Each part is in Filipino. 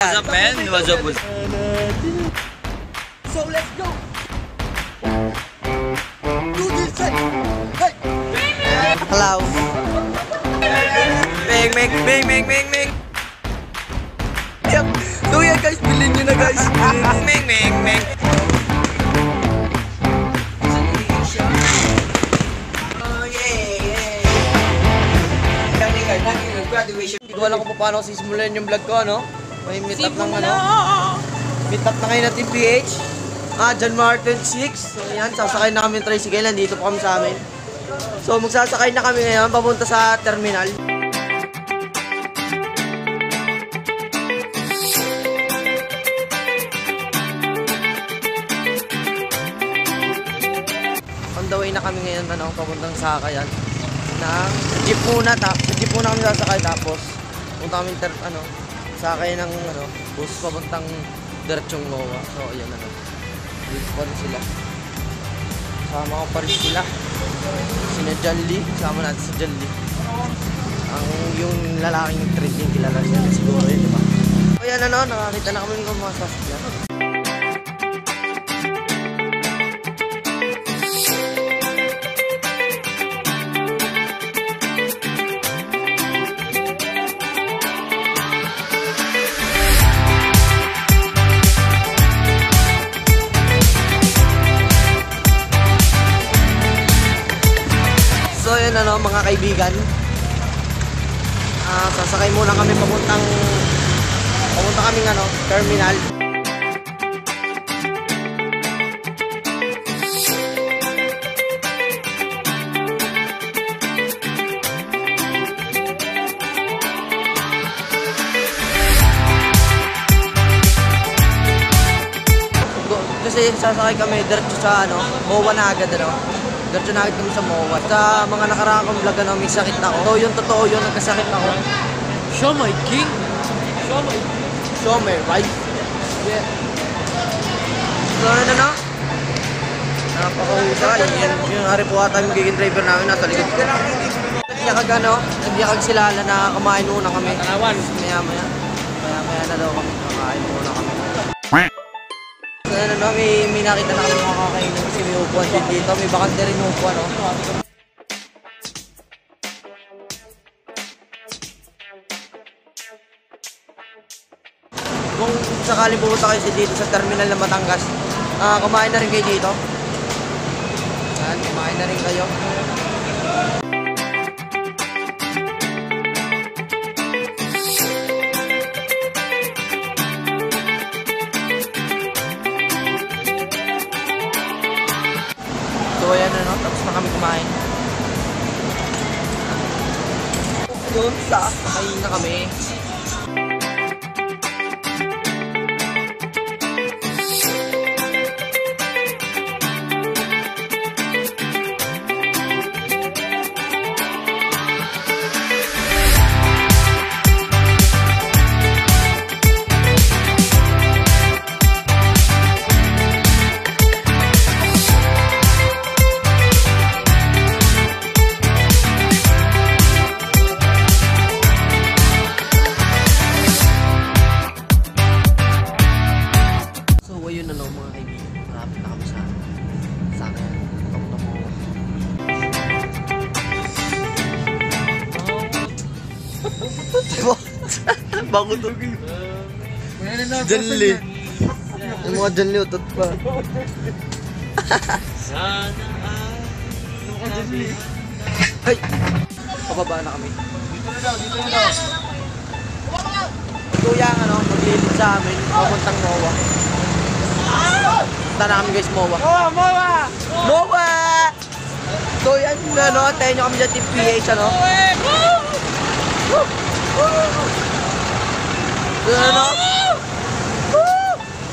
What's up, man? What's up? So let's go. Do this thing. Hey. Hello. Ming. Yep. So yan guys, bilhin nyo na guys. Ming. Oh yeah. Graduation. Hindi ko alam kung paano sisimulan yung vlog ko, no? May meet up ng ano. Meet up na kayo ng Team PH. January 26. So yan, sasakay na kami ng tricycle. Nandito po kami sa amin. So magsasakay na kami ngayon papunta sa terminal. On the way na kami ngayon, ano, papuntang Sakayan. Sa jeep muna kami sasakay, tapos punta kami sakay ng bus papuntang diretsong MOA. So ayan, dito pa rin sila, sama ko pa rin sila, sina Janly, sama natin si Janly, yung lalaking trending, kilala siya siguro yun, diba? So ayan, nakakita na kami ng mga sasakyan. So yun, mga kaibigan, sasakay muna kami papunta kaming terminal. Kasi sasakay kami diretso sa MOA na agad, diretso na agad kami sa MOA. Sa mga nakaraang kong vlog, may sakit ako. So yung totoo yun, nagkasakit ako. Show my king! Show my right! Yeah. So yun, napakahusay. Yung hari po ata yung magiging driver namin, nasa likod ko. Nagbiakag sila na kumain muna kami. Maya na daw kami, kumain muna kami. So yun, may nakita na kami mga kakainan kasi may upuan din dito. May bakante rin yung upuan, Kung sakaling pumunta kayo dito sa terminal ng Batangas, kumain na rin kayo dito. Yan, kumain na rin kayo. So ayan, tapos na kami kumain. Doon kakain na kami. Bago to. Janly. Yung mga Janly utot pa. Sana Janly. Hey! Pababa na kami. Dito na daw. Kuya maglilid sa amin papuntang MOA. Punta na kami guys, MOA. MOA! So yan, tayo nyo kami dyan Team PH,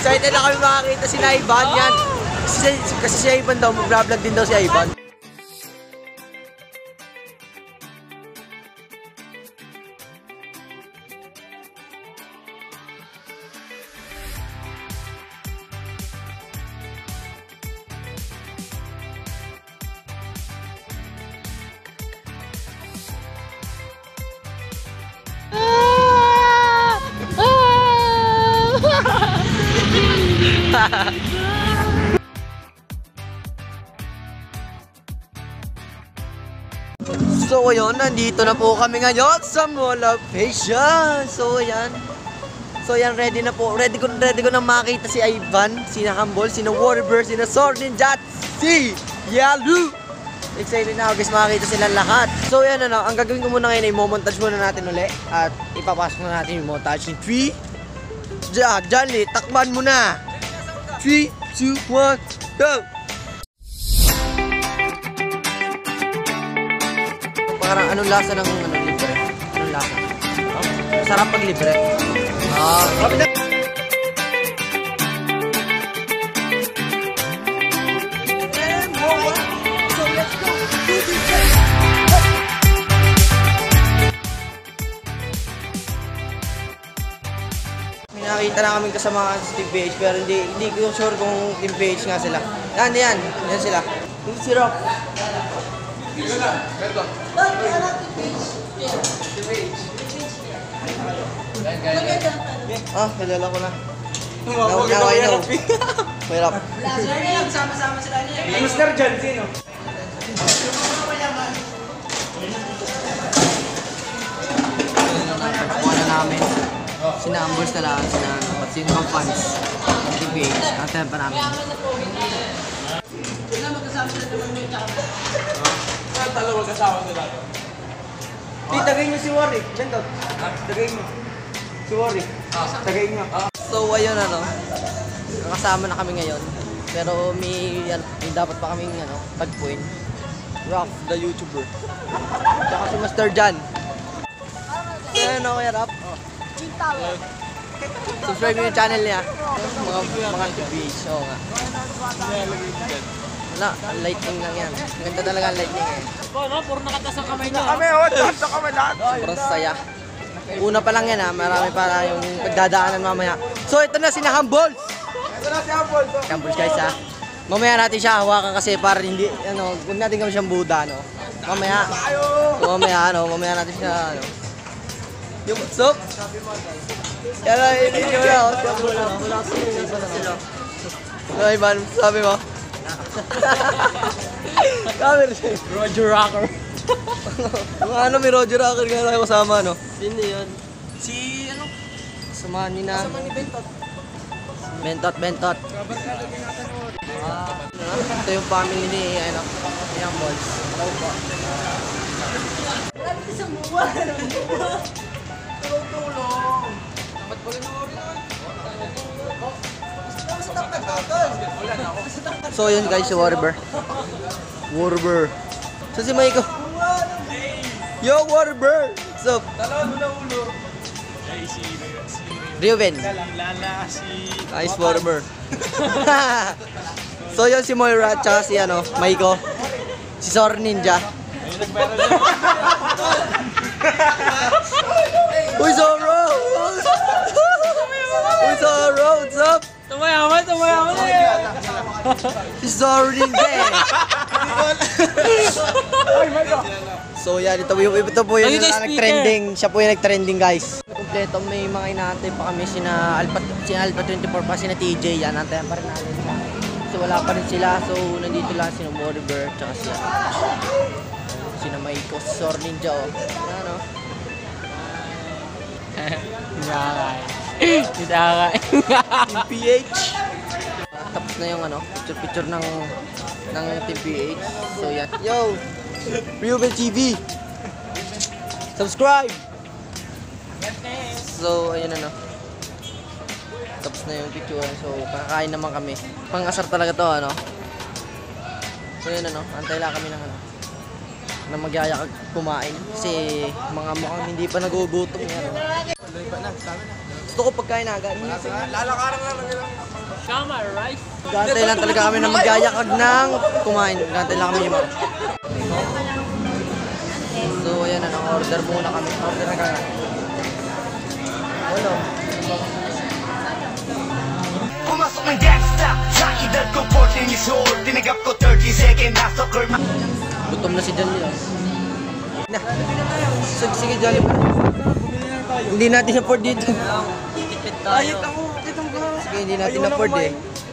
excited na kami makakita si Ivan yan. Kasi si Ivan daw, mag-vlog din daw si Ivan. So ayun, nandito na po kami ngayon sa Mall of Asia. So ayan. So ayan, ready na po. Ready ko na makita si Ivan, si Humble, si Warber, si Sword Ninja, si Yalu. Excited na ako guys, makakita silang lahat. So yan ano, ang gagawin ko muna ngayon ay momontage muna natin uli. At ipapasok na natin yung montage in 3. Jolly, takban mo na. 3, 2, 1, go! Parang anong lasa ng libre? Anong lasa? Sarap pag libre. May nakita na kami kasama sa Team PH pero hindi ko sure kung Team PH nga sila. Yan sila. Yung si Rock. Kilala ko na. Mahirap. Sama-sama sila niya. Mr. John, sino? Pagkakuha na namin. Sina-ambush na lang. Sino mga fans. Team PH. Antayan pa namin. Talo magkasama sila. Tagay niyo si Warwick. Bentot. Tagay niyo. Si Warwick. Tagay niyo. So ayun ano. Nakasama na kami ngayon. Pero may dapat pa kaming tagpuin. Ralph, the YouTuber. Tsaka si Master Jan. So ayun ako yan, Ralph. Subscribe mo yung channel niya. Mga TVs. Oo nga. Wala, lighting lang yan. Ganda talaga ang lighting eh. Puro nakatas ang kamay niya. Kami, sa kami lahat. Sobrang saya. Una pa lang yan ha. Marami pa yung pagdadaanan mamaya. So ito na si Humble. Ito na si Apple. Humble guys ha. Mamaya natin siya hawakan kasi para hindi, huwag natin kami siyang buda, Mamaya, mamaya natin siya, Yung what's up? Yan na, hindi wala. Ay, man, sabi mo? Camera siya. Roger Rocker. May Roger Rocker nga na kasama, Sino yun? Si, Kasama ni na. Kasama ni Bentot. Bentot. Ito yung family ni, yung boys. Hello po. Marami ka sa buwan. Tulong. Ba't pala So yun guys, si Warber. So si Maiko. Yo Warber! What's up? Talon mo na ulo. Reuben. Lala si... Nice Warber. So yun si Moira at saka si Maiko. Si Sword Ninja. Uy Zoro! Uy Zoro! What's up? Tumayaman eh. Si Sword Ninja eh. So yan, ito po yung nag-trending. Siya po yung nag-trending guys. Kompleto, may mga inaantay pa kami sina Alpha 24 pa, sina TJ. Yan, antayan pa rin natin sila. So wala pa rin sila. So nandito lang sina Moriber, tsaka sina Maiko, Sword Ninja Ano? Hindi Team PH. Tapos na yung picture ng Team PH. So yan. Yo! Reuben TV! Subscribe! So ayun tapos na yung picture. So kakain naman kami. Pang-asar talaga to So yun antay lang kami ng na magyayakag kumain. Kasi mga mukhang hindi pa nagugutom yan. Gusto ko pagkain na agad. Lalakaran lang lang. Shama, rice. Gantay lang talaga kami na magyayakag ng kumain. Gantay lang kami yung So ayan order muna kami. Order na kami. Pumasok ng gangsta sa edad ko 14 years old. Tinagap ko 30 second nasa curve. Gutom na si Johnny Sige Johnny pa. Hindi natin afford dito. Tipid tayo. Sige, hindi natin afford eh.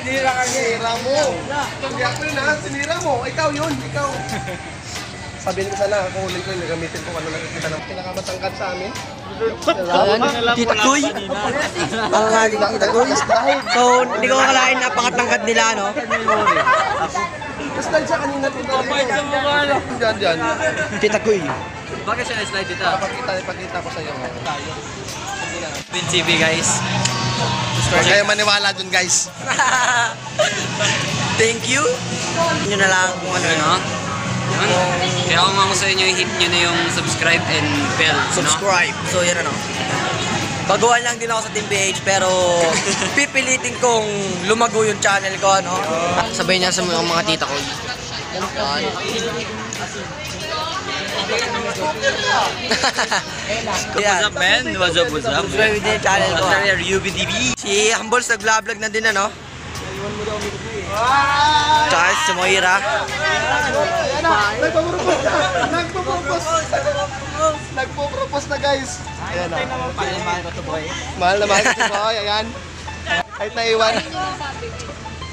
Sinira ka niya. Sinira mo. Hindi ako yun ha. Sinira mo. Ikaw yun. Ikaw. Sabihin ko sana, kung huling ko yun, gamitin ko ano nakikita ng pinakamatangkad sa amin. Tita Koy. Ang nga Tita Koy. So, hindi ko akalain na pakatangkad nila, no? Tapos dahil siya kanina, Tita Koy. Diyan. Tita Koy. Bakit siya na-slide dito? Ipakita ko sa iyo. Bin TV guys. Huwag kayo maniwala dun, guys. Thank you. Nyo na lang kung ano, no? Kaya kung ako sa inyo, hit nyo na yung subscribe and bell. Subscribe. So, yan ano. Baguhan lang din ako sa Team PH, pero pipilitin kong lumago yung channel ko, ano? Sabay niya sa mga tita ko. What's up, man? What's up? Subscribe din yung channel ko. What's up, UBTV? Si Humbles nag-vlog na din, ano? Tsaka si Moira. Nagpo-propose na, guys. Ayan na. Mahal na mahal ko si Boy. Ayan. Kahit naiwan.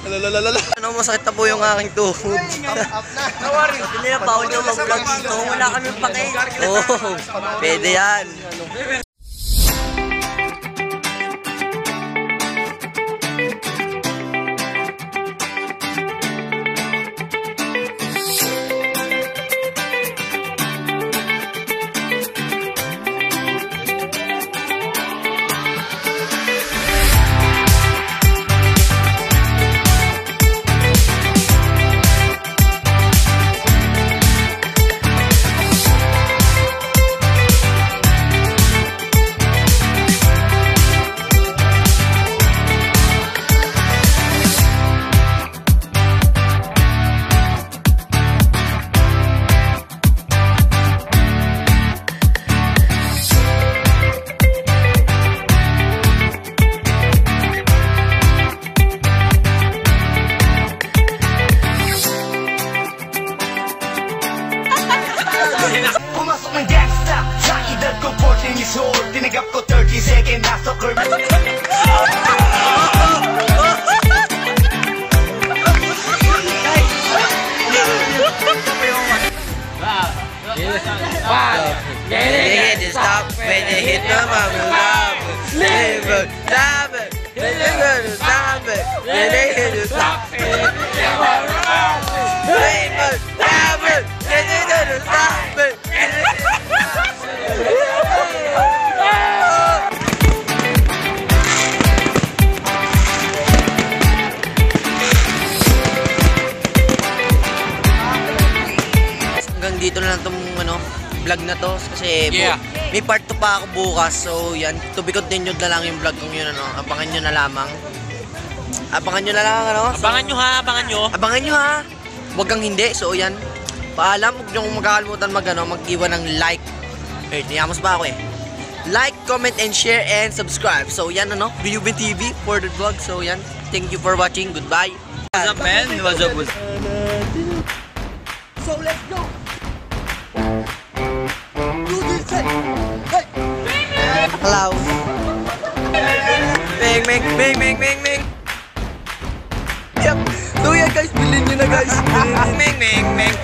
Lalalala. Ano, masakit na po yung aking tuhod. Up na. Hindi na bawal yung mag-vlog dito. Wala kami pake. Oo, pwede yan. Pumasok ng gangsta sa edad ko 14 years old. Tinagap ko 30 second nasa curve. Get it, stop when you hit the bubble. Never stop it. Never stop it. Never stop it. Never stop it. Never stop it. Hanggang dito na lang itong ano, vlog na to kasi may part 2 pa ako bukas, so yan, to be continued na lang yung vlog kong yun, ano, abangan nyo na lamang. Abangan nyo na lang, ano. Abangan nyo ha, abangan nyo. Abangan nyo ha, huwag kang hindi, so yan. Paalam, huwag nyo kong magkakalimutan mag-iwan ng like. Niyamos pa ako eh. Like, comment, and share, and subscribe. So yan, ano, Biyubin TV for the vlog, so yan. Thank you for watching, goodbye. What's up, man? What's up? So let's go. Do this thing. Hey. Hello. Ming. Yep. So yeah guys, bilhin nyo na guys. Ming.